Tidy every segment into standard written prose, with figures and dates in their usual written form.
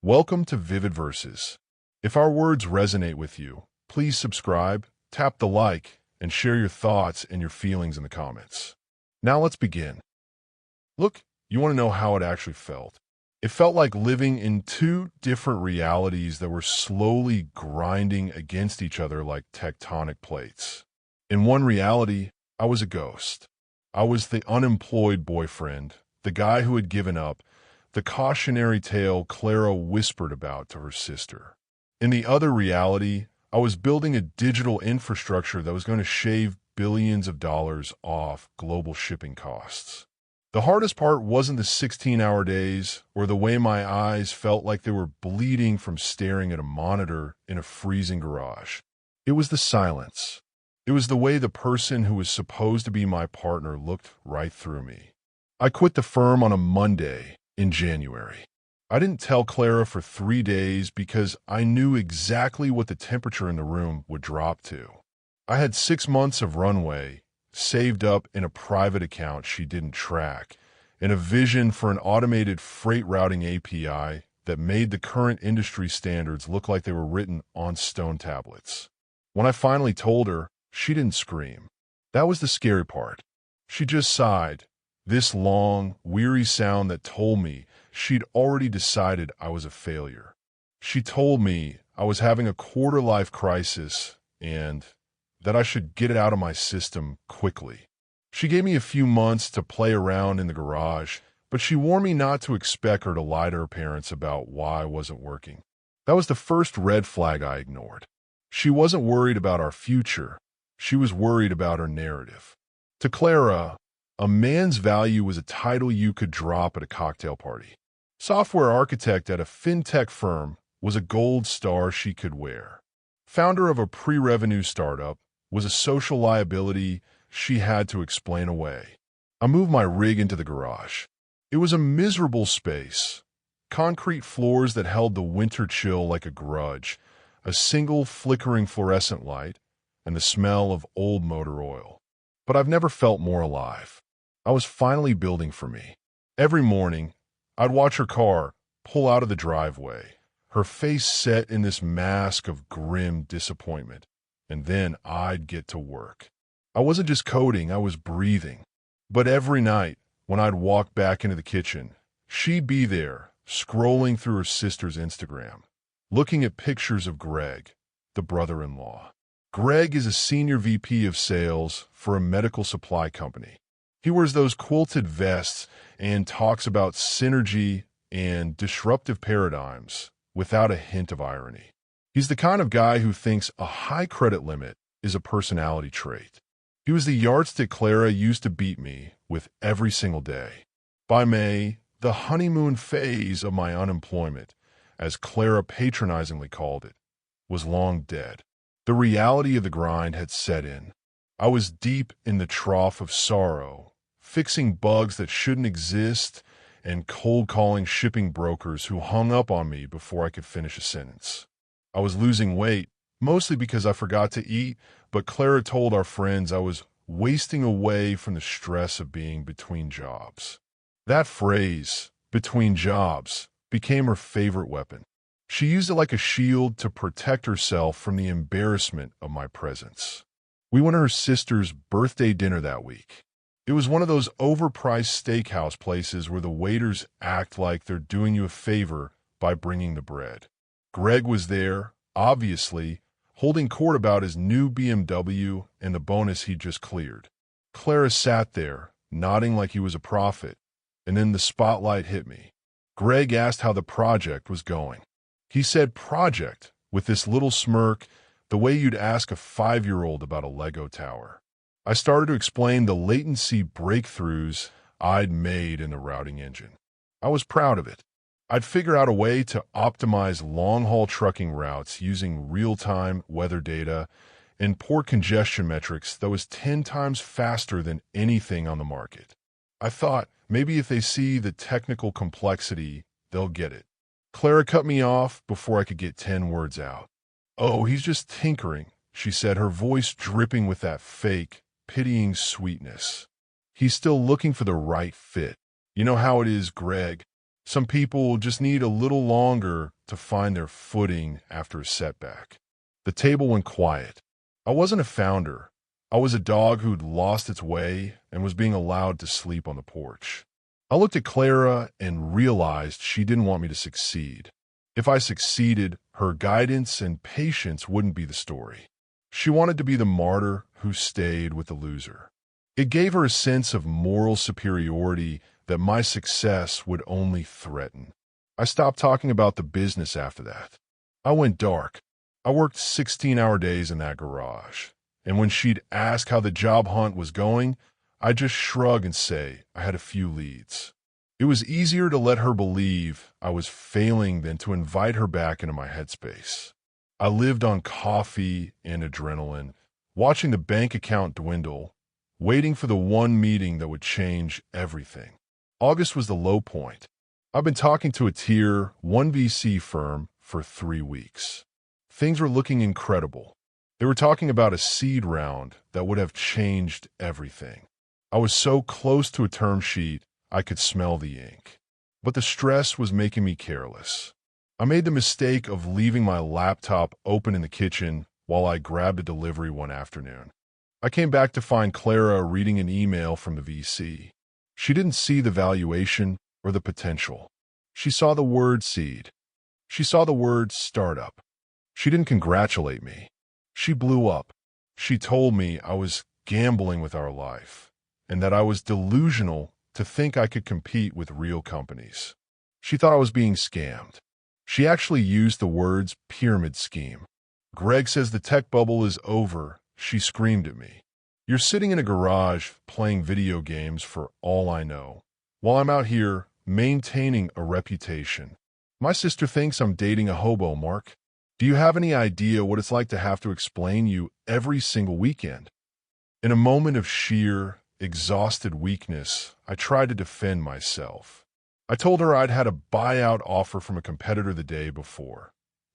Welcome to Vivid Verses. If our words resonate with you, please subscribe, tap the like, and share your thoughts and your feelings in the comments. Now let's begin. Look, you want to know how it actually felt. It felt like living in two different realities that were slowly grinding against each other like tectonic plates. In one reality, I was a ghost. I was the unemployed boyfriend, the guy who had given up, the cautionary tale Clara whispered about to her sister. In the other reality, I was building a digital infrastructure that was going to shave billions of dollars off global shipping costs. The hardest part wasn't the 16-hour days or the way my eyes felt like they were bleeding from staring at a monitor in a freezing garage. It was the silence. It was the way the person who was supposed to be my partner looked right through me. I quit the firm on a Monday in January. I didn't tell Clara for 3 days because I knew exactly what the temperature in the room would drop to. I had 6 months of runway saved up in a private account she didn't track, and a vision for an automated freight routing API that made the current industry standards look like they were written on stone tablets. When I finally told her, she didn't scream. That was the scary part. She just sighed, this long, weary sound that told me she'd already decided I was a failure. She told me I was having a quarter-life crisis and that I should get it out of my system quickly. She gave me a few months to play around in the garage, but she warned me not to expect her to lie to her parents about why I wasn't working. That was the first red flag I ignored. She wasn't worried about our future. She was worried about her narrative. To Clara, a man's value was a title you could drop at a cocktail party. Software architect at a fintech firm was a gold star she could wear. Founder of a pre-revenue startup was a social liability she had to explain away. I moved my rig into the garage. It was a miserable space. Concrete floors that held the winter chill like a grudge, a single flickering fluorescent light, and the smell of old motor oil. But I've never felt more alive. I was finally building for me. Every morning, I'd watch her car pull out of the driveway, her face set in this mask of grim disappointment. And then I'd get to work. I wasn't just coding, I was breathing. But every night, when I'd walk back into the kitchen, she'd be there, scrolling through her sister's Instagram, looking at pictures of Greg, the brother-in-law. Greg is a senior VP of sales for a medical supply company. He wears those quilted vests and talks about synergy and disruptive paradigms without a hint of irony. He's the kind of guy who thinks a high credit limit is a personality trait. He was the yardstick Clara used to beat me with every single day. By May, the honeymoon phase of my unemployment, as Clara patronizingly called it, was long dead. The reality of the grind had set in. I was deep in the trough of sorrow, fixing bugs that shouldn't exist and cold-calling shipping brokers who hung up on me before I could finish a sentence. I was losing weight, mostly because I forgot to eat, but Clara told our friends I was wasting away from the stress of being between jobs. That phrase, between jobs, became her favorite weapon. She used it like a shield to protect herself from the embarrassment of my presence. We went to her sister's birthday dinner that week. It was one of those overpriced steakhouse places where the waiters act like they're doing you a favor by bringing the bread. Greg was there, obviously, holding court about his new BMW and the bonus he'd just cleared. Clara sat there, nodding like he was a prophet, and then the spotlight hit me. Greg asked how the project was going. He said project with this little smirk, the way you'd ask a 5-year-old about a Lego tower. I started to explain the latency breakthroughs I'd made in the routing engine. I was proud of it. I'd figure out a way to optimize long-haul trucking routes using real-time weather data and port congestion metrics that was 10 times faster than anything on the market. I thought maybe if they see the technical complexity, they'll get it. Clara cut me off before I could get 10 words out. "Oh, he's just tinkering," she said, her voice dripping with that fake, pitying sweetness. "He's still looking for the right fit. You know how it is, Greg. Some people just need a little longer to find their footing after a setback. The table went quiet. I wasn't a founder. I was a dog who'd lost its way and was being allowed to sleep on the porch. I looked at Clara and realized she didn't want me to succeed. If I succeeded, her guidance and patience wouldn't be the story. She wanted to be the martyr who stayed with the loser. It gave her a sense of moral superiority that my success would only threaten. I stopped talking about the business after that. I went dark. I worked 16-hour days in that garage. And when she'd ask how the job hunt was going, I'd just shrug and say I had a few leads. It was easier to let her believe I was failing than to invite her back into my headspace. I lived on coffee and adrenaline, watching the bank account dwindle, waiting for the one meeting that would change everything. August was the low point. I've been talking to a Tier 1 VC firm for 3 weeks. Things were looking incredible. They were talking about a seed round that would have changed everything. I was so close to a term sheet, I could smell the ink. But the stress was making me careless. I made the mistake of leaving my laptop open in the kitchen while I grabbed a delivery one afternoon. I came back to find Clara reading an email from the VC. She didn't see the valuation or the potential. She saw the word seed. She saw the word startup. She didn't congratulate me. She blew up. She told me I was gambling with our life and that I was delusional to think I could compete with real companies. She thought I was being scammed. She actually used the words pyramid scheme. Greg says the tech bubble is over, she screamed at me. You're sitting in a garage playing video games for all I know, while I'm out here maintaining a reputation. My sister thinks I'm dating a hobo, Mark. Do you have any idea what it's like to have to explain you every single weekend? In a moment of sheer, exhausted weakness, I tried to defend myself. I told her I'd had a buyout offer from a competitor the day before.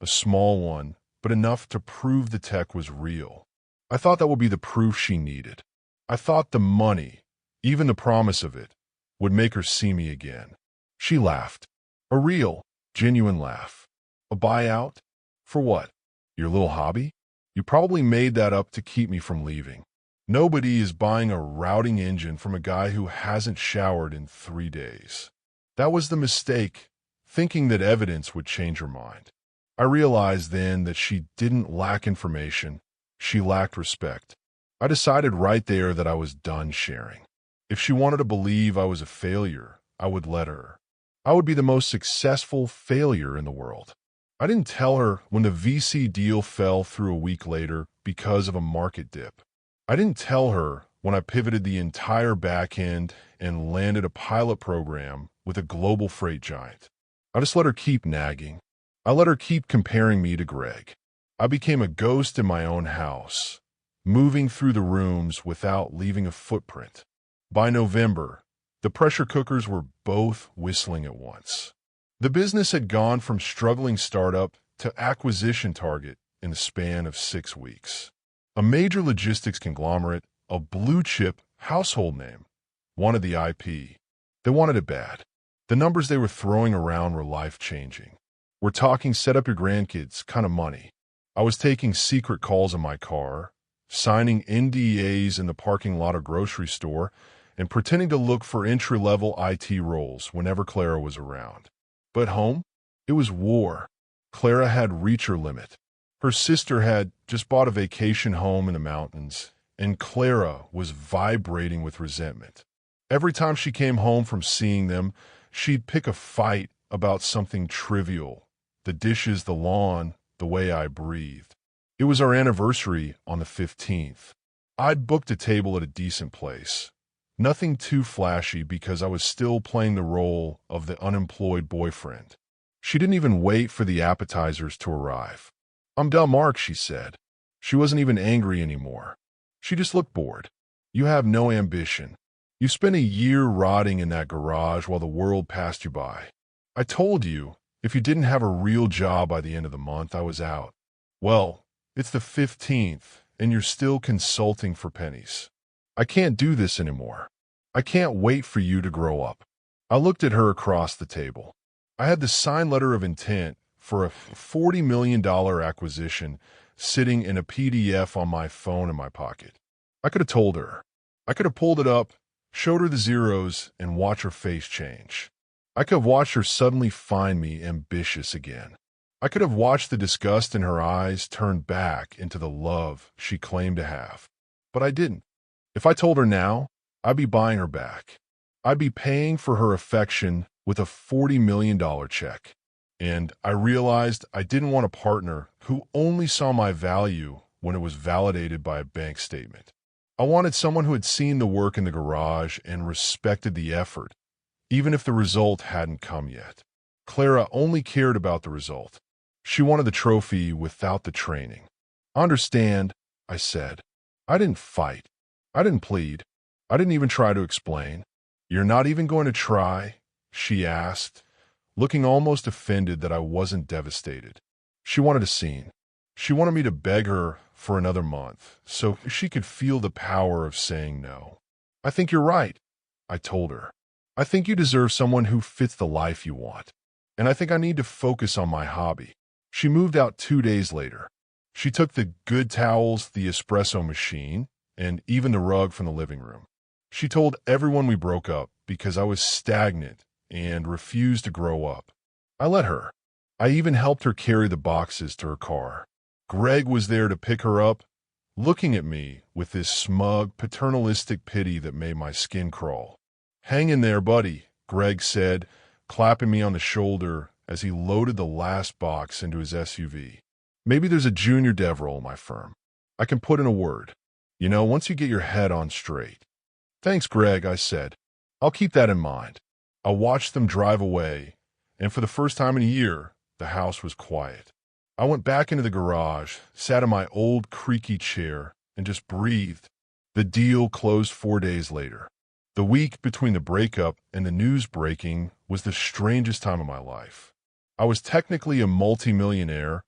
A small one, but enough to prove the tech was real. I thought that would be the proof she needed. I thought the money, even the promise of it, would make her see me again. She laughed. A real, genuine laugh. A buyout? For what? Your little hobby? You probably made that up to keep me from leaving. Nobody is buying a routing engine from a guy who hasn't showered in 3 days. That was the mistake, thinking that evidence would change her mind. I realized then that she didn't lack information. She lacked respect. I decided right there that I was done sharing. If she wanted to believe I was a failure, I would let her. I would be the most successful failure in the world. I didn't tell her when the VC deal fell through a week later because of a market dip. I didn't tell her when I pivoted the entire back end and landed a pilot program with a global freight giant. I just let her keep nagging. I let her keep comparing me to Greg. I became a ghost in my own house, moving through the rooms without leaving a footprint. By November, the pressure cookers were both whistling at once. The business had gone from struggling startup to acquisition target in the span of 6 weeks. A major logistics conglomerate, a blue-chip household name, wanted the IP. They wanted it bad. The numbers they were throwing around were life-changing. We're talking set up your grandkids kind of money. I was taking secret calls in my car, signing NDAs in the parking lot of grocery store, and pretending to look for entry-level IT roles whenever Clara was around. But home? It was war. Clara had reached her limit. Her sister had just bought a vacation home in the mountains, and Clara was vibrating with resentment. Every time she came home from seeing them, she'd pick a fight about something trivial. The dishes, the lawn, the way I breathed. It was our anniversary on the 15th. I'd booked a table at a decent place. Nothing too flashy because I was still playing the role of the unemployed boyfriend. She didn't even wait for the appetizers to arrive. I'm done, Mark, she said. She wasn't even angry anymore. She just looked bored. You have no ambition. You spent a year rotting in that garage while the world passed you by. I told you, if you didn't have a real job by the end of the month, I was out. Well, it's the 15th, and you're still consulting for pennies. I can't do this anymore. I can't wait for you to grow up. I looked at her across the table. I had the signed letter of intent for a $40 million acquisition sitting in a PDF on my phone in my pocket. I could have told her. I could have pulled it up, showed her the zeros, and watched her face change. I could have watched her suddenly find me ambitious again. I could have watched the disgust in her eyes turn back into the love she claimed to have. But I didn't. If I told her now, I'd be buying her back. I'd be paying for her affection with a $40 million check. And I realized I didn't want a partner who only saw my value when it was validated by a bank statement. I wanted someone who had seen the work in the garage and respected the effort, even if the result hadn't come yet. Clara only cared about the result. She wanted the trophy without the training. Understand, I said. I didn't fight. I didn't plead. I didn't even try to explain. You're not even going to try? She asked, looking almost offended that I wasn't devastated. She wanted a scene. She wanted me to beg her for another month so she could feel the power of saying no. I think you're right, I told her. I think you deserve someone who fits the life you want. And I think I need to focus on my hobby. She moved out 2 days later. She took the good towels, the espresso machine, and even the rug from the living room. She told everyone we broke up because I was stagnant and refused to grow up. I let her. I even helped her carry the boxes to her car. Greg was there to pick her up, looking at me with this smug, paternalistic pity that made my skin crawl. "Hang in there, buddy," Greg said, clapping me on the shoulder as he loaded the last box into his SUV. "Maybe there's a junior dev role in my firm. I can put in a word. Once you get your head on straight." "Thanks, Greg," I said. "I'll keep that in mind." I watched them drive away, and for the first time in a year, the house was quiet. I went back into the garage, sat in my old creaky chair, and just breathed. The deal closed 4 days later. The week between the breakup and the news breaking was the strangest time of my life. I was technically a multimillionaire,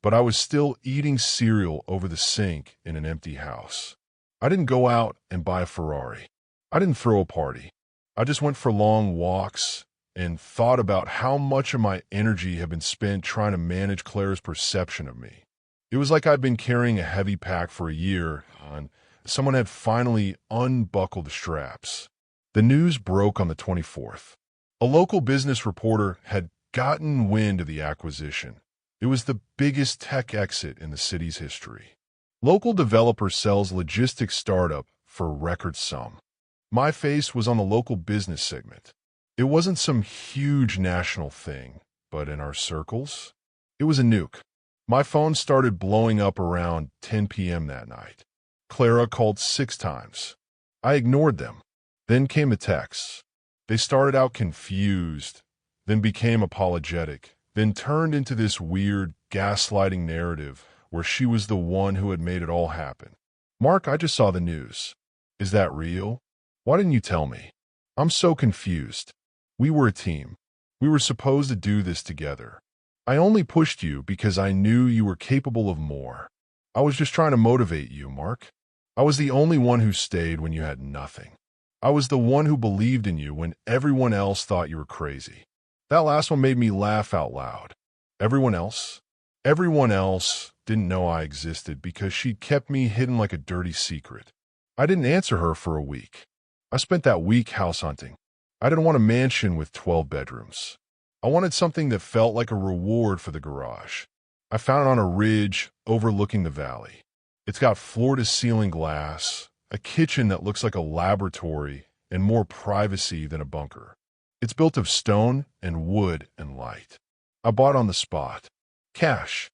but I was still eating cereal over the sink in an empty house. I didn't go out and buy a Ferrari. I didn't throw a party. I just went for long walks and thought about how much of my energy had been spent trying to manage Claire's perception of me. It was like I'd been carrying a heavy pack for a year, and someone had finally unbuckled the straps. The news broke on the 24th. A local business reporter had gotten wind of the acquisition. It was the biggest tech exit in the city's history. Local developer sells logistics startup for a record sum. My face was on the local business segment. It wasn't some huge national thing, but in our circles, it was a nuke. My phone started blowing up around 10 p.m. that night. Clara called 6 times. I ignored them. Then came the texts. They started out confused, then became apologetic, then turned into this weird, gaslighting narrative where she was the one who had made it all happen. "Mark, I just saw the news. Is that real? Why didn't you tell me? I'm so confused. We were a team. We were supposed to do this together. I only pushed you because I knew you were capable of more. I was just trying to motivate you, Mark. I was the only one who stayed when you had nothing. I was the one who believed in you when everyone else thought you were crazy." That last one made me laugh out loud. Everyone else? Everyone else didn't know I existed because she kept me hidden like a dirty secret. I didn't answer her for a week. I spent that week house hunting. I didn't want a mansion with 12 bedrooms. I wanted something that felt like a reward for the garage. I found it on a ridge overlooking the valley. It's got floor-to-ceiling glass, a kitchen that looks like a laboratory, and more privacy than a bunker. It's built of stone and wood and light. I bought on the spot. Cash.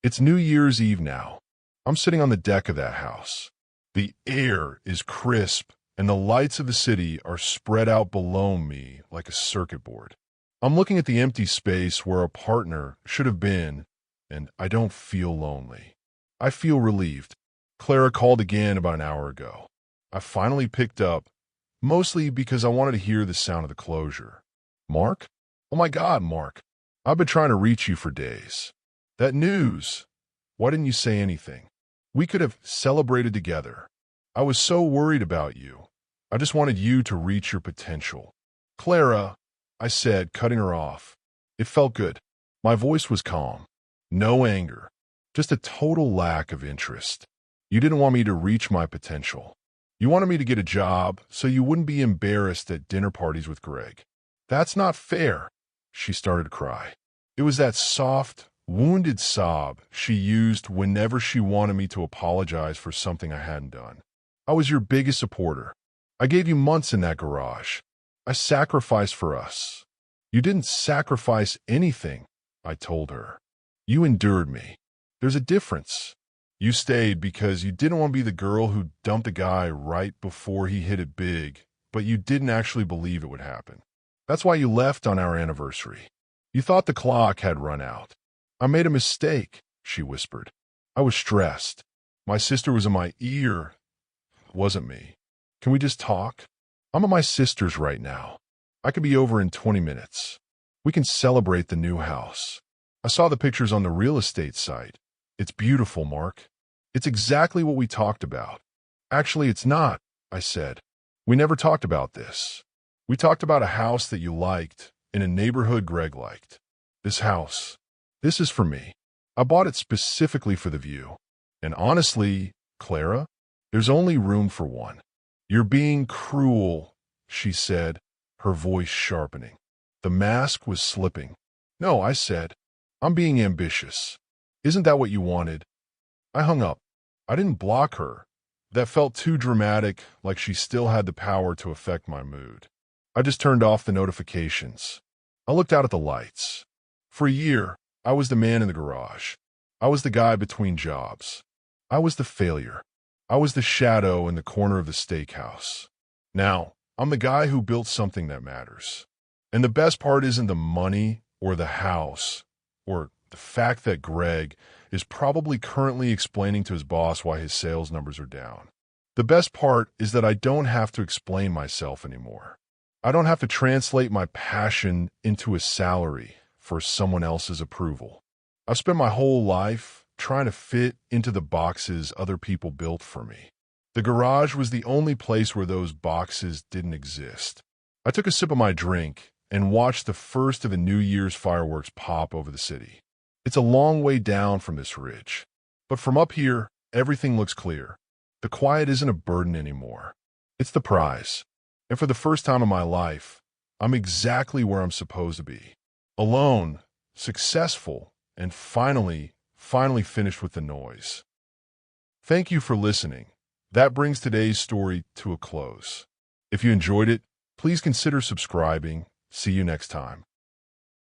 It's New Year's Eve now. I'm sitting on the deck of that house. The air is crisp, and the lights of the city are spread out below me like a circuit board. I'm looking at the empty space where a partner should have been, and I don't feel lonely. I feel relieved. Clara called again about an hour ago. I finally picked up, mostly because I wanted to hear the sound of the closure. "Mark? Oh my God, Mark. I've been trying to reach you for days. That news. Why didn't you say anything? We could have celebrated together. I was so worried about you. I just wanted you to reach your potential." "Clara," I said, cutting her off. It felt good. My voice was calm. No anger. Just a total lack of interest. You didn't want me to reach my potential. You wanted me to get a job so you wouldn't be embarrassed at dinner parties with Greg. That's not fair. She started to cry. It was that soft, wounded sob she used whenever she wanted me to apologize for something I hadn't done. I was your biggest supporter. I gave you months in that garage. I sacrificed for us. You didn't sacrifice anything, I told her. You endured me. There's a difference. You stayed because you didn't want to be the girl who dumped a guy right before he hit it big, but you didn't actually believe it would happen. That's why you left on our anniversary. You thought the clock had run out. I made a mistake, she whispered. I was stressed. My sister was in my ear. It wasn't me. Can we just talk? I'm at my sister's right now. I could be over in 20 minutes. We can celebrate the new house. I saw the pictures on the real estate site. It's beautiful, Mark. It's exactly what we talked about. Actually, it's not, I said. We never talked about this. We talked about a house that you liked in a neighborhood Greg liked. This house. This is for me. I bought it specifically for the view. And honestly, Clara, there's only room for one. You're being cruel, she said, her voice sharpening. The mask was slipping. No, I said, I'm being ambitious. Isn't that what you wanted? I hung up. I didn't block her. That felt too dramatic, like she still had the power to affect my mood. I just turned off the notifications. I looked out at the lights. For a year, I was the man in the garage. I was the guy between jobs. I was the failure. I was the shadow in the corner of the steakhouse. Now, I'm the guy who built something that matters. And the best part isn't the money or the house or the fact that Greg is probably currently explaining to his boss why his sales numbers are down. The best part is that I don't have to explain myself anymore. I don't have to translate my passion into a salary for someone else's approval. I've spent my whole life trying to fit into the boxes other people built for me. The garage was the only place where those boxes didn't exist. I took a sip of my drink and watched the first of the New Year's fireworks pop over the city. It's a long way down from this ridge, but from up here, everything looks clear. The quiet isn't a burden anymore. It's the prize. And for the first time in my life, I'm exactly where I'm supposed to be. Alone, successful, and finally finished with the noise. Thank you for listening. That brings today's story to a close. If you enjoyed it, please consider subscribing. See you next time.